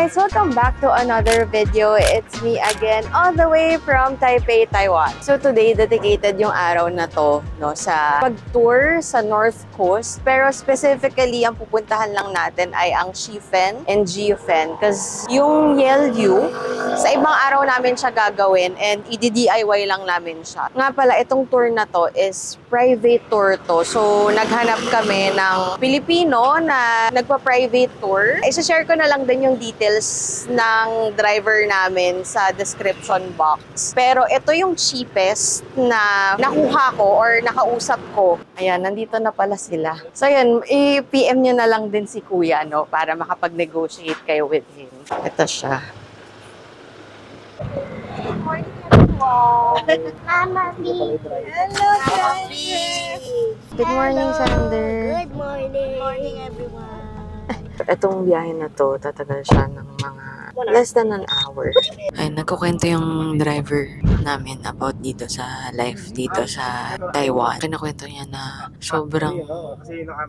guys! Welcome back to another video. It's me again, all the way from Taipei, Taiwan. So today, dedicated yung araw na to sa pag-tour sa North Coast. Pero specifically, ang pupuntahan lang natin ay ang Shifen and Jiufen. Because yung Yelyu, sa ibang araw namin siya gagawin and i-DIY lang namin siya. Nga pala, itong tour na to is private tour to. So naghanap kami ng Pilipino na nagpa-private tour. Isa-share ko na lang din yung details ng driver namin sa description box. Pero ito yung cheapest na nakuha ko or nakausap ko. Ayan, nandito na pala sila. So yun, i-PM nyo na lang din si Kuya, no? Para makapag-negotiate kayo with him. Ito siya. Good morning, everyone. Mama B. Hello, Mama B. Good morning, Sander. Good morning. Good morning, everyone. Itong biyahe na to, tatagal siya ng mga less than an hour. Ay, nagkukwento yung driver namin about dito sa life dito sa Taiwan. Kinakwento niya na sobrang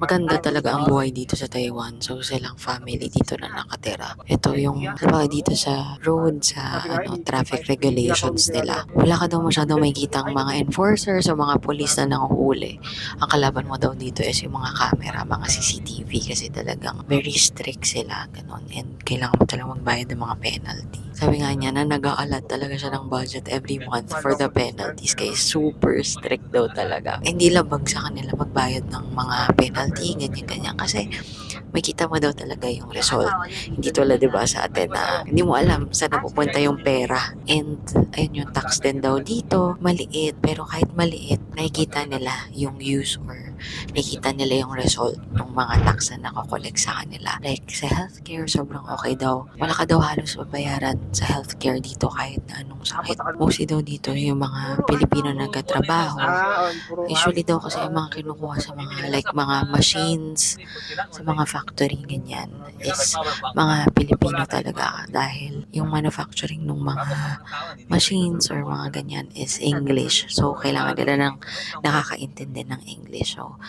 maganda talaga ang buhay dito sa Taiwan. So, silang family dito na nakatira. Ito yung dito sa road, sa traffic regulations nila. Wala ka daw masyadong makikita ang mga enforcers o mga police na nanguhuli. Ang kalaban mo daw dito is yung mga camera, mga CCTV kasi talagang very strict sila. Ganun. And kailangan mo talagang magbayad ng mga penalty. Sabi nga niya na nag-aalat talaga siya ng budget every month for the penalties kaya super strict daw talaga. Hindi labag sa kanila magbayad ng mga penalty, ganyan-ganyan kasi may kita mo daw talaga yung result. Hindi tulad diba sa atin na hindi mo alam saan napupunta yung pera. And ayun yung tax din daw dito, maliit. Pero kahit maliit, nakikita nila yung use or nakikita nila yung result ng mga tax na nakokolek sa kanila. Like sa healthcare, sobrang okay daw. Wala ka daw halos mabayaran sa healthcare dito kahit na anong sakit. Mostly daw dito yung mga Pilipino na nagkatrabaho. Usually daw kasi yung mga kinukuha sa mga like mga machines, sa mga factory ganyan is mga Pilipino talaga dahil yung manufacturing ng mga machines or mga ganyan is English. So kailangan nila ng nakakaintindi ng English. So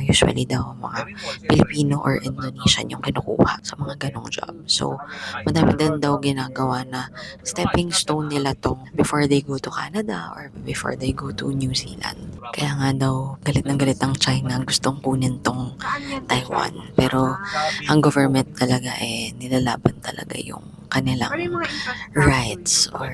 usually daw mga Pilipino or Indonesian yung kinukuha sa mga ganong job. So madami din daw ginagawa na stepping stone nila tong before they go to Canada or before they go to New Zealand. Kaya nga daw galit ng galit ang China gustong kunin tong Taiwan. Pero ang government talaga nilalaban talaga yung kanilang rights or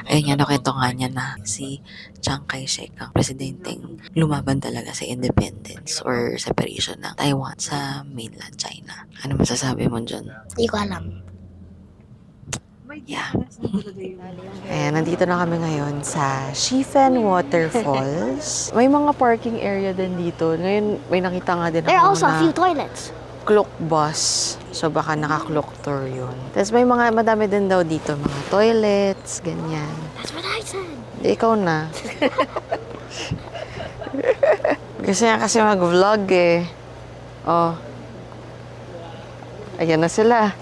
ayun nga nakita nga niya na si Chiang Kai-shek ang presidenteng lumaban talaga sa independence or separation ng Taiwan sa mainland China. Ano masasabi mo dyan? Hindi ko alam. Yeah. Ayan, nandito na kami ngayon sa Shifen Waterfalls. May mga parking area din dito. Ngayon, may nakita nga din There are ako also a na few toilets. clock bus. So, baka naka-clock tour yun. Tapos may mga, madami din daw dito, mga toilets, ganyan. That's what I said. Ikaw na. Kasi mag-vlog eh. Oh. Ayan na sila.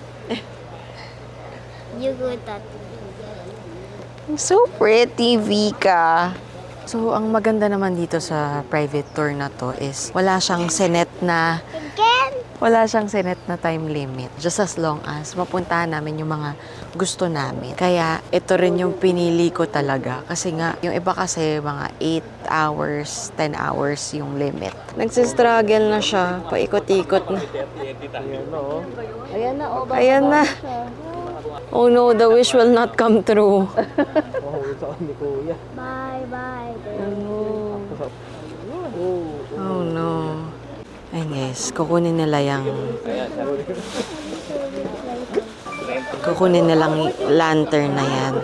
You good at So pretty, Vika. So, ang maganda naman dito sa private tour na to is wala siyang senet na time limit. Just as long as mapuntahan namin yung mga gusto namin. Kaya, ito rin yung pinili ko talaga. Kasi nga, yung iba kasi mga 8 hours, 10 hours yung limit. Nagsistruggle na siya. Paikot-ikot na. Ayan na, Ayan na. Oh no, the wish will not come true. Bye, bye. Oh no. Ayun guys, kukunin nilang lantern na yan.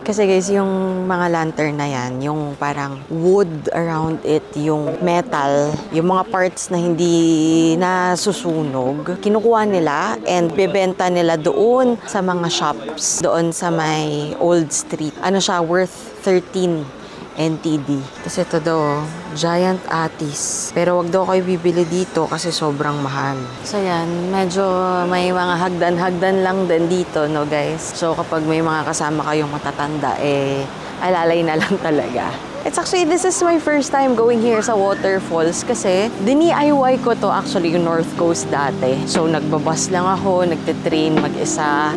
Kasi guys, yung mga lantern na yan, yung parang wood around it, yung metal, yung mga parts na hindi nasusunog, kinukuha nila and bebenta nila doon sa mga shops, doon sa may Old Street. Ano siya, worth 13 NTD. Tapos ito daw, giant atis. Pero wag daw kayo bibili dito kasi sobrang mahal. So yan, medyo may mga hagdan-hagdan lang din dito, no guys? So kapag may mga kasama kayong matatanda, alalay na lang talaga. It's actually, this is my first time going here sa waterfalls kasi dini-IY ko to actually yung North Coast dati. So nagbabas lang ako, nagtitrain mag-isa.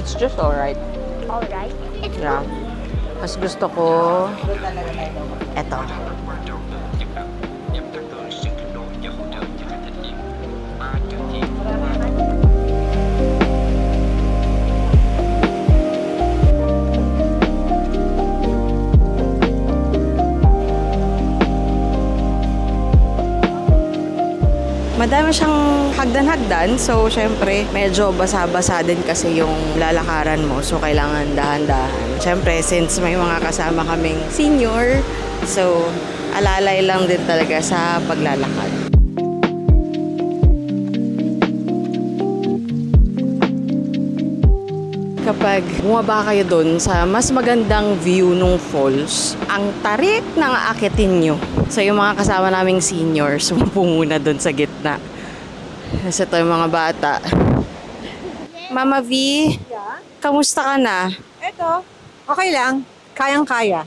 It's just alright. Alright. Yeah. Mas gusto ko eto. Madami siyang hagdan-hagdan. So, syempre, medyo basa-basa din kasi yung lalakaran mo. So, kailangan dahan-dahan. Syempre, since may mga kasama kaming senior, so, alalay lang din talaga sa paglalakad. Kapag bumaba kayo doon sa mas magandang view ng falls, ang tarik ng aakitin nyo. So yung mga kasama naming seniors, sumupo muna doon sa gitna. Kasi ito yung mga bata. Mama V, kamusta ka na? Eto, okay lang. Kayang-kaya.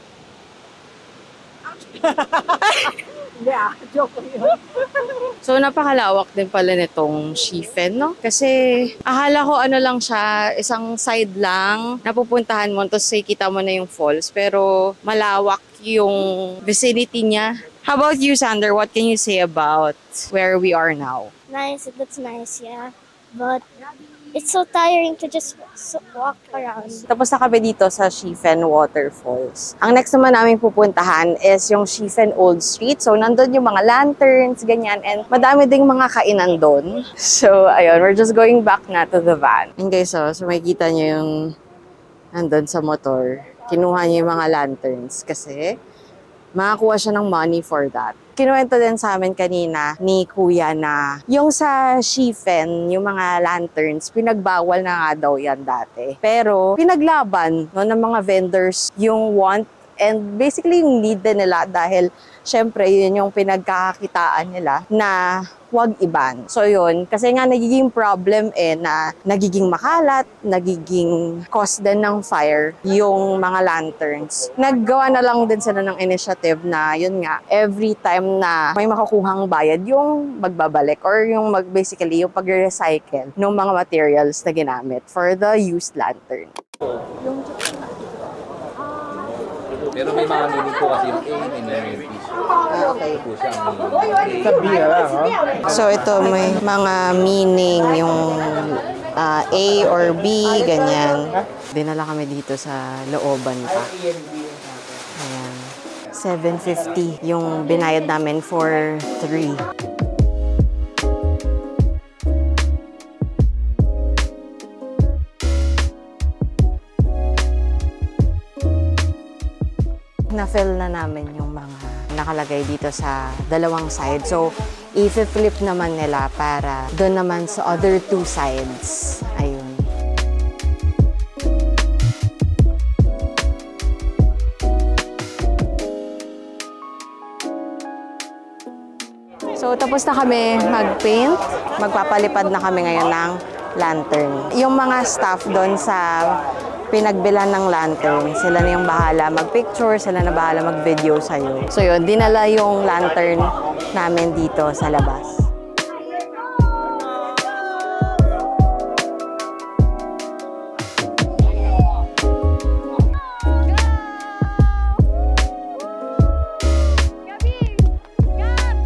Joke yun. So, napakalawak din pala nitong Shifen, no? Kasi, akala ko ano lang siya, isang side lang, napupuntahan mo, tapos kita mo na yung falls. Pero, malawak yung vicinity niya. How about you, Sander? What can you say about where we are now? Nice, that's nice, yeah. But it's so tiring to just walk around. Tapos na kami dito sa Shifen Waterfalls. Ang next naman namin pupuntahan is yung Shifen Old Street. So, nandun yung mga lanterns, ganyan. And madami ding mga kainan doon. So, ayun, we're just going back na to the van. And guys, so makikita nyo yung nandun sa motor. Kinuha niya yung mga lanterns kasi makakuha siya ng money for that. Kinuwento din sa amin kanina ni Kuya na yung sa Shifen, yung mga lanterns, pinagbawal na nga daw yan dati. Pero pinaglaban no, ng mga vendors yung want and basically yung need din nila dahil syempre yun yung pinagkakakitaan nila na wag iban. So yun, kasi nga nagiging problem na nagiging makalat, nagiging cause din ng fire yung mga lanterns. Naggawa na lang din sila ng initiative na yun nga, every time na may makukuhang bayad yung magbabalik or yung basically yung pag-recycle ng mga materials na ginamit for the used lantern. Pero may mga meaning po kasi yung A and then yung P. Okay. Po siya ang meaning. So ito may mga meaning yung A or B, ganyan. Dinala kami dito sa looban pa. Ayan. 750 yung binayad namin for 3. Na-fill na namin yung mga nakalagay dito sa dalawang side. So, i-flip naman nila para doon naman sa other two sides. Ayun. So, tapos na kami mag-paint. Magpapalipad na kami ngayon ng lantern. Yung mga staff doon sa pinagbilan ng lantern, sila na yung bahala mag-picture, sila na bahala mag-video sa'yo. So yun, dinala yung lantern namin dito sa labas.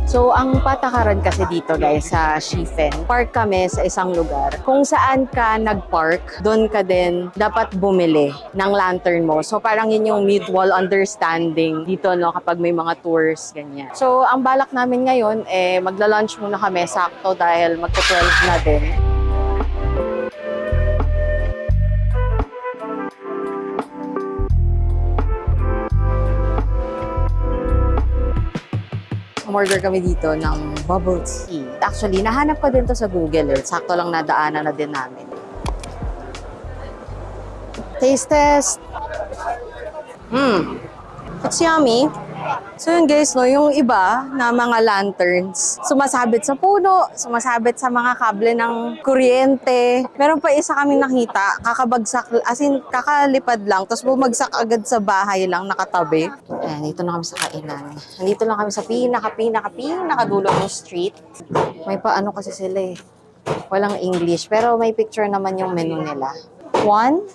So So, ang patakaran kasi dito guys sa Shifen, park kami sa isang lugar. Kung saan ka nag-park, doon ka din dapat bumili ng lantern mo. So, parang yun yung mutual understanding dito, no, kapag may mga tours, ganyan. So, ang balak namin ngayon, magla-lunch muna kami sakto dahil magto-12 na din. Order kami dito ng bubble tea. Actually, nahanap ko din to sa Google. Sakto lang nadaanan na din namin. Taste test. It's yummy. So yun guys, no, yung iba na mga lanterns, sumasabit sa puno, sumasabit sa mga kable ng kuryente. Meron pa isa kaming nakita, kakabagsak, as in kakalipad lang, tapos bumagsak agad sa bahay lang, nakatabi. Ayan, dito na kami sa kainan. Nandito lang kami sa pinakadulo ng street. May paano kasi sila eh. Walang English, pero may picture naman yung menu nila. 1,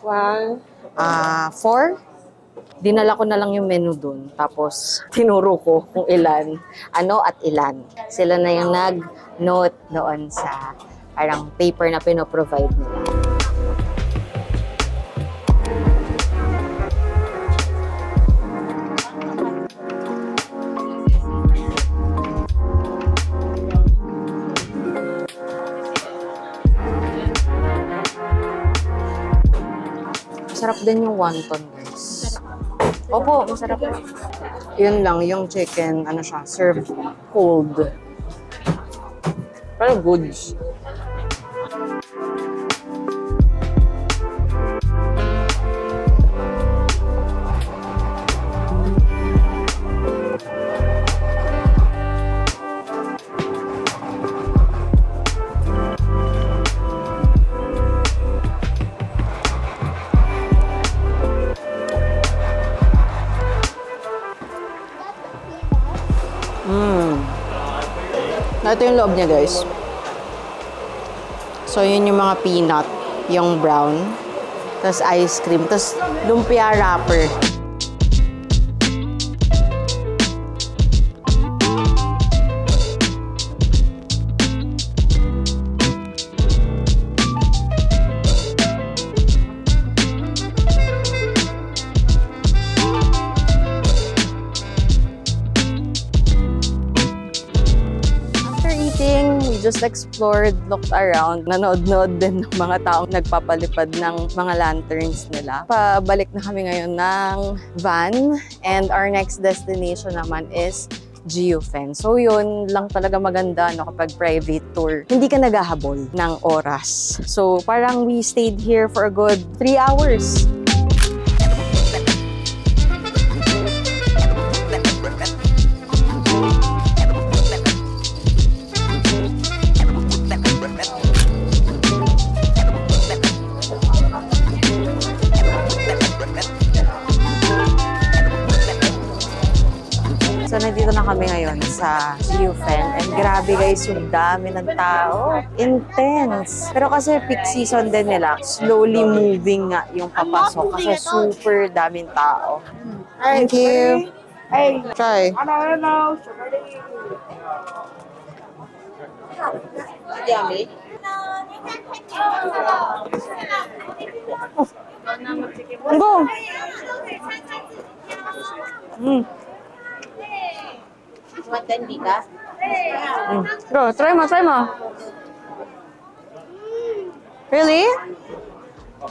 4, dinala ko na lang yung menu dun. Tapos, tinuro ko kung ilan, ano at ilan. Sila na yung nag-note doon sa parang paper na pinoprovide nila. Masarap din yung wonton, guys. Opo, masarap. Yun lang, yung chicken, ano siya, served cold. Pero goods. Ito yung loob niya, guys. So, yun yung mga peanut, yung brown. Tapos ice cream. Tapos lumpia wrapper. Just explored, looked around, nanood-nood din ng mga taong nagpapalipad ng mga lanterns nila. Pabalik na kami ngayon ng van and our next destination naman is Jiufen. So yun lang talaga maganda no, kapag private tour. Hindi ka naghahabol ng oras. So parang we stayed here for a good 3 hours. So, nandito na kami ngayon sa Jiufen. And grabe guys, yung dami ng tao. Intense. Pero kasi peak season din nila. Slowly moving nga yung papasok. Kasi super daming tao. Thank you. Hey, try. Yummy. Go! Go, try mo. Really?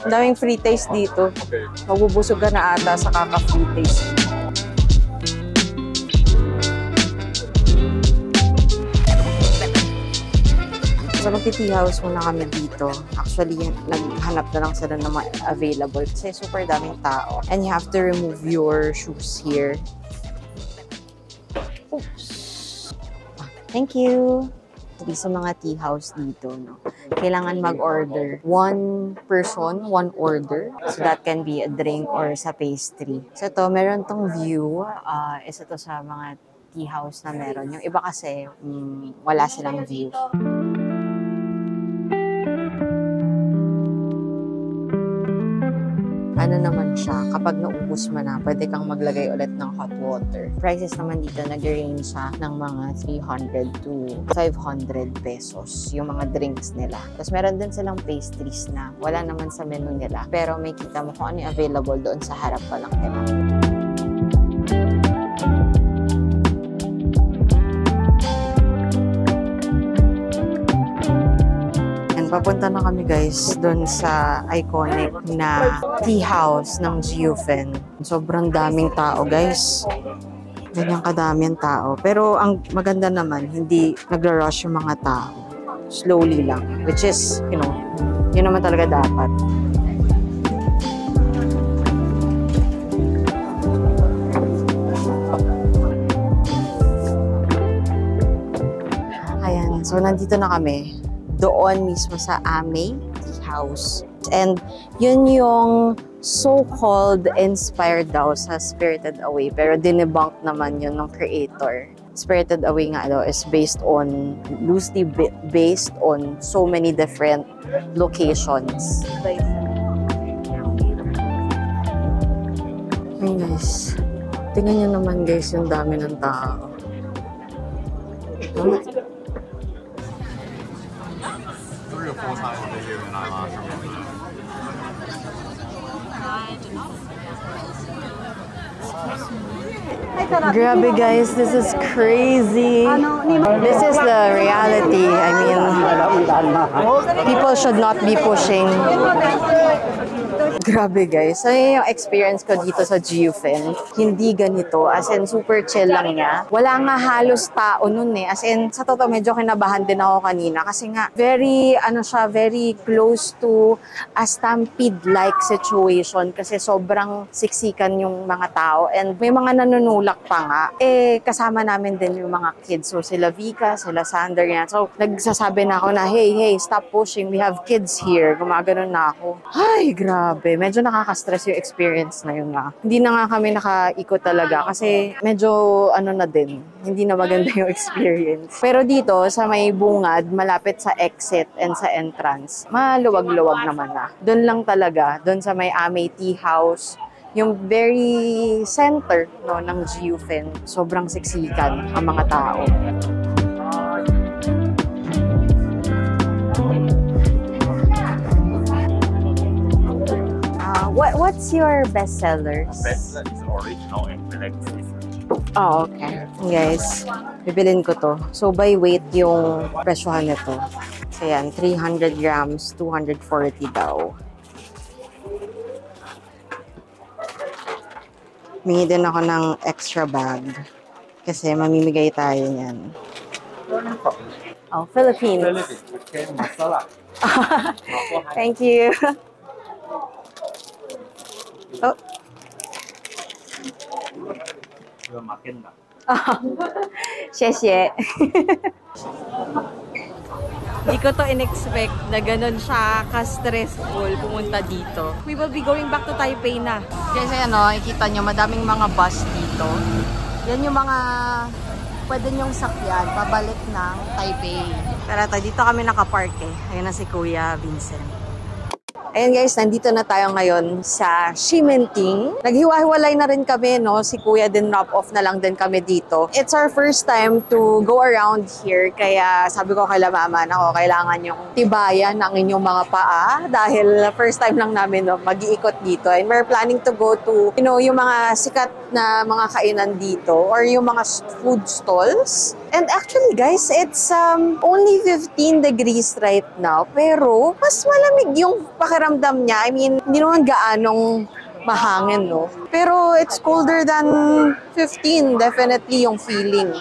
Ang daming free taste dito. Magbubusog ka na ata sa kaka-free taste. So, mag-tea house muna kami dito. Actually, naghanap na lang sila ng mga available kasi super daming tao. And you have to remove your shoes here. Oops. Thank you. Sa mga tea house dito, no, kailangan mag-order. 1 person, 1 order. So that can be a drink or sa pastry. So ito, meron tong view. Isa to sa mga tea house na meron. Yung iba kasi, wala silang view. ano naman siya, kapag naubos mo na, pwede kang maglagay ulit ng hot water. Prices naman dito, nag-range siya ng mga 300 to 500 pesos yung mga drinks nila. Tapos meron din silang pastries na wala naman sa menu nila, pero may kita mo kung ano yung available doon sa harap pa lang nila. Papunta na kami guys doon sa iconic na tea house ng Giufen. Sobrang daming tao guys. Ganyang kadaming tao. Pero ang maganda naman, hindi nagra-rush yung mga tao. Slowly lang. Which is, you know, yun naman talaga dapat. Ayan. So, nandito na kami. Doon mismo sa Ame Tea House. And yun yung so-called inspired daw sa Spirited Away. Pero dinebunk naman yun ng creator. Spirited Away nga daw is loosely based on so many different locations. Hey guys, tingnan nyo naman guys yung dami ng tao. Grabe guys, this is crazy. This is the reality. I mean, people should not be pushing. Grabe guys, ano yung experience ko dito sa Giufen? Hindi ganito, as in super chill lang niya. Wala nga halos tao nun eh. As in, sa totoo medyo kinabahan din ako kanina kasi nga very close to a stampede-like situation kasi sobrang siksikan yung mga tao and may mga nanunulak pa nga. Eh, kasama namin din yung mga kids. So, sila Vika, sila Sander yan. So, nagsasabi na ako na, hey, stop pushing. We have kids here. Gumaganon na ako. Ay, grabe. Medyo nakaka-stress yung experience na yun nga. Hindi na nga kami nakaikot talaga kasi medyo na din. Hindi na maganda yung experience. Pero dito, sa may bungad, malapit sa exit and sa entrance, maluwag-luwag naman na. Doon lang talaga, doon sa may Ame Tea House, yung very center ng Giufen, sobrang siksikan ang mga tao. What's your bestseller? Bestseller is original and selected. Oh, okay. Guys, bibilin ko to. So, by weight yung presyohan nito. So, yan, 300 grams, 240 daw. Mingi din ako ng extra bag. Kasi mamimigay tayo niyan. Oh, Philippines. Okay, masala. Thank you. Oh. Makin na. Xie. Hindi ko to in-expect na ganun siya ka-stressful pumunta dito. We will be going back to Taipei na. Kasi ikita nyo, madaming mga bus dito. Yan yung mga pwede nyong sakyan pabalik ng Taipei. Pero dito kami nakapark eh. Ayun na si Kuya Vincent. Ayan guys, nandito na tayo ngayon sa Ximending. Naghiwa-hiwalay na rin kami, no? Si Kuya din drop-off na lang din kami dito. It's our first time to go around here. Kaya sabi ko kay Mama, kailangan yung tibayan ng inyong mga paa. Dahil first time lang namin mag-iikot dito. And we're planning to go to, yung mga sikat na mga kainan dito. Or yung mga food stalls. And actually guys, it's only 15 degrees right now. Pero mas malamig yung pakiramdam niya. I mean, hindi naman gaanong mahangin, no? Pero it's colder than 15, definitely yung feeling.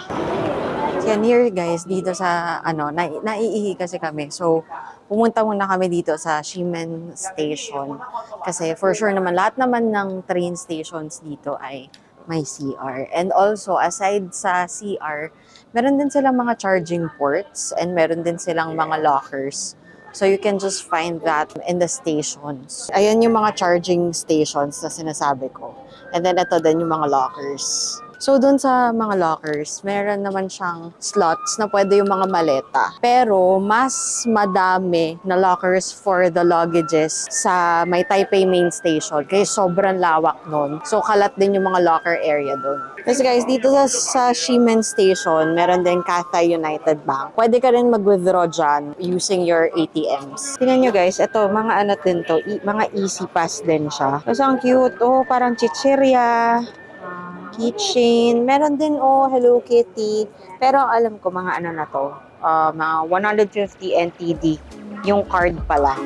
Yan here guys, dito sa, naiihi kasi kami. So, pumunta muna kami dito sa Ximen Station. Kasi for sure naman, lahat naman ng train stations dito ay may CR. And also, aside sa CR, meron din silang mga charging ports and meron din silang mga lockers. So you can just find that in the stations. Ayan yung mga charging stations na sinasabi ko. And then ito din yung mga lockers. So, dun sa mga lockers, meron naman siyang slots na pwede yung mga maleta. Pero, mas madami na lockers for the luggages sa may Taipei main station. Kaya sobrang lawak nun. So, kalat din yung mga locker area dun. Kasi guys, dito sa Ximen Station, meron din Cathay United Bank. Pwede ka rin mag-withdraw dyan using your ATMs. Tingnan nyo guys, ito, mga ano din to, mga easy pass din siya. Kasi ang cute, oh, parang chichirya, keychain, meron din, oh, Hello Kitty. Pero alam ko, mga ano na to, mga 150 NTD, yung card pala.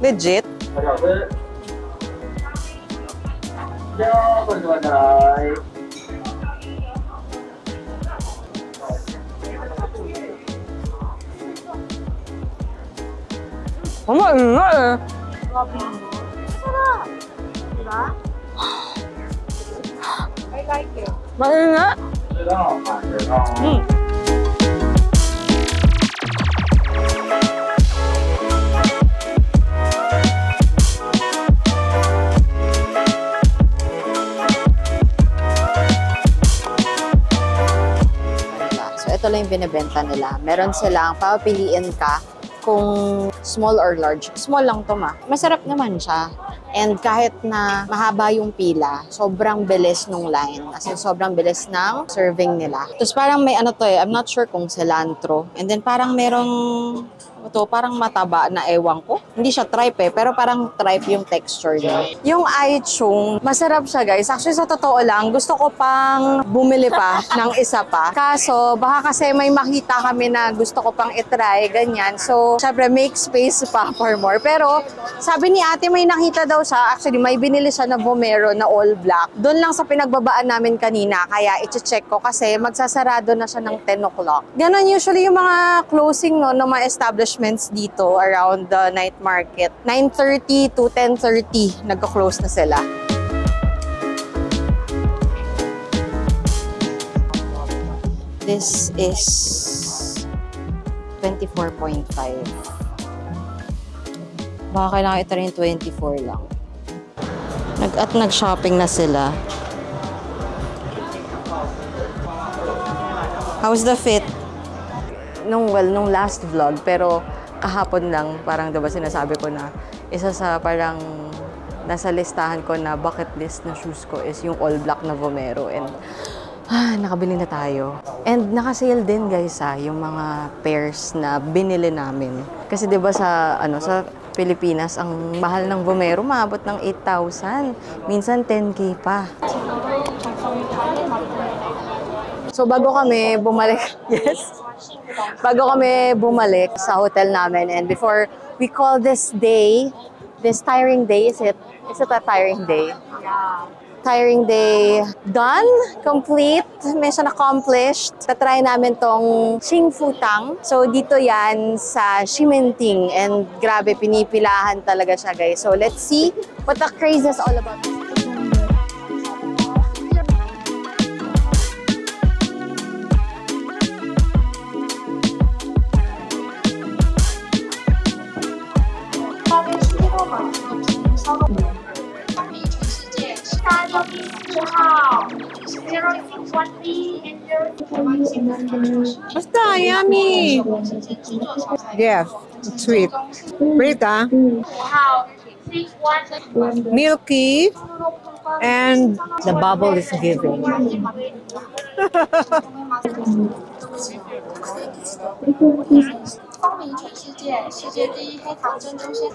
Legit? Maingat eh. I like it. Maingat. Ito lang yung binibenta nila. Meron silang papapiliin ka kung small or large. Small lang to ma. Masarap naman siya. And kahit na mahaba yung pila, sobrang bilis nung line. As in, sobrang bilis ng serving nila. Tapos parang may ano to eh, I'm not sure kung cilantro. And then parang merong ito, parang mataba na ewan ko. Hindi siya tripe eh, pero parang tripe yung texture niya. Yung Aichung, masarap siya guys. Actually, sa totoo lang, gusto ko pang bumili pa ng isa pa. Kaso, baka kasi may makita kami na gusto ko pang itry, ganyan. So, syempre, make space pa for more. Pero, sabi ni ate, may nakita daw siya. Actually, may binili siya na Vomero na all black. Doon lang sa pinagbabaan namin kanina. Kaya, i-check ko kasi magsasarado na siya ng 10 o'clock. Ganon usually yung mga closing no, ng mga establishments dito around the night market. 9:30 to 10:30, nagko-close na sila. This is 24.5. Baka kailangan ito rin 24 lang. Nag-shopping na sila. How's the fit? Nung last vlog, pero kahapon lang, parang diba sinasabi ko na isa sa parang nasa listahan ko na bucket list na shoes ko is yung all black na Vomero. And nakabili na tayo. And naka-sale din guys yung mga pairs na binili namin. Kasi diba sa Pilipinas, ang mahal ng Vomero, maabot ng 8,000. Minsan 10K pa. So bago kami bumalik, bago kami bumalik sa hotel namin, and before we call this day, this tiring day, is it a tiring day? Yeah. Tiring day done, complete, mission accomplished. Tatry namin tong Xingfutang. So dito yan sa Ximenting, and grabe, pinipilahan talaga siya guys. So let's see what the craze is all about. Basta, yummy! Yeah, sweet. Sweet, milky, and the bubble is giving.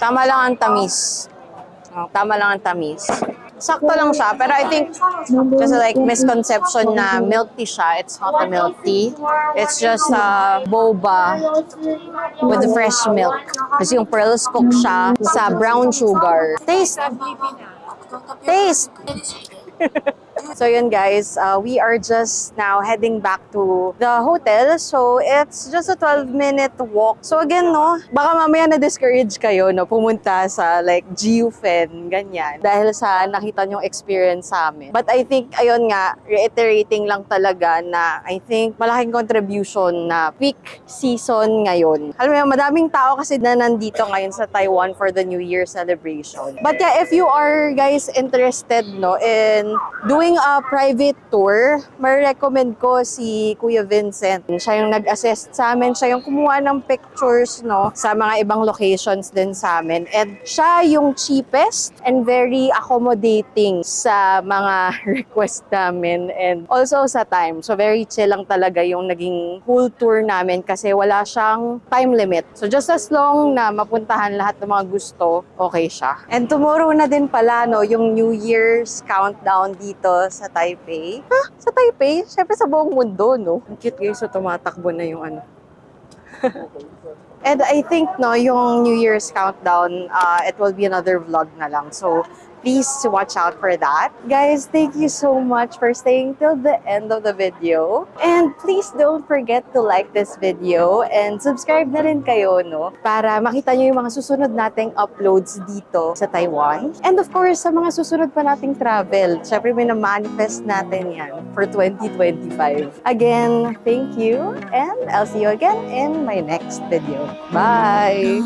Tama lang ang tamis. Tama lang ang tamis. Sakto lang siya, pero I think just like misconception na milk tea siya, it's not a milk tea. It's just boba with the fresh milk. Kasi yung pearls cooked siya sa brown sugar. Taste! Taste! So yun guys, we are just now heading back to the hotel. So it's just a 12-minute walk. So again, no, baka mamaya na-discourage kayo, no, pumunta sa like GUFEN, ganyan. Dahil sa nakita nyong experience sa amin. But I think, ayun nga, reiterating lang talaga na I think malaking contribution na peak season ngayon. Alam mo, madaming tao kasi na nandito ngayon sa Taiwan for the New Year celebration. But yeah, if you are guys interested, no, in doing a private tour, ma-recommend ko si Kuya Vincent. Siya yung nag-assist sa amin, siya yung kumuha ng pictures, no, sa mga ibang locations din sa amin. And siya yung cheapest and very accommodating sa mga request namin and also sa time. So very chill lang talaga yung naging whole tour namin kasi wala siyang time limit. So just as long na mapuntahan lahat ng mga gusto, okay siya. And tomorrow na din pala, no, yung New Year's countdown dito sa Taipei. Ha? Sa Taipei? Siyempre sa buong mundo, no? Ang cute guys, so tumatakbo na yung ano. And I think, no, yung New Year's countdown, it will be another vlog na lang. So, please watch out for that. Guys, thank you so much for staying till the end of the video. And please don't forget to like this video and subscribe na rin kayo, no? Para makita nyo yung mga susunod nating uploads dito sa Taiwan. And of course, sa mga susunod pa nating travel. Syempre, may na-manifest natin yan for 2025. Again, thank you. And I'll see you again in my next video. Bye!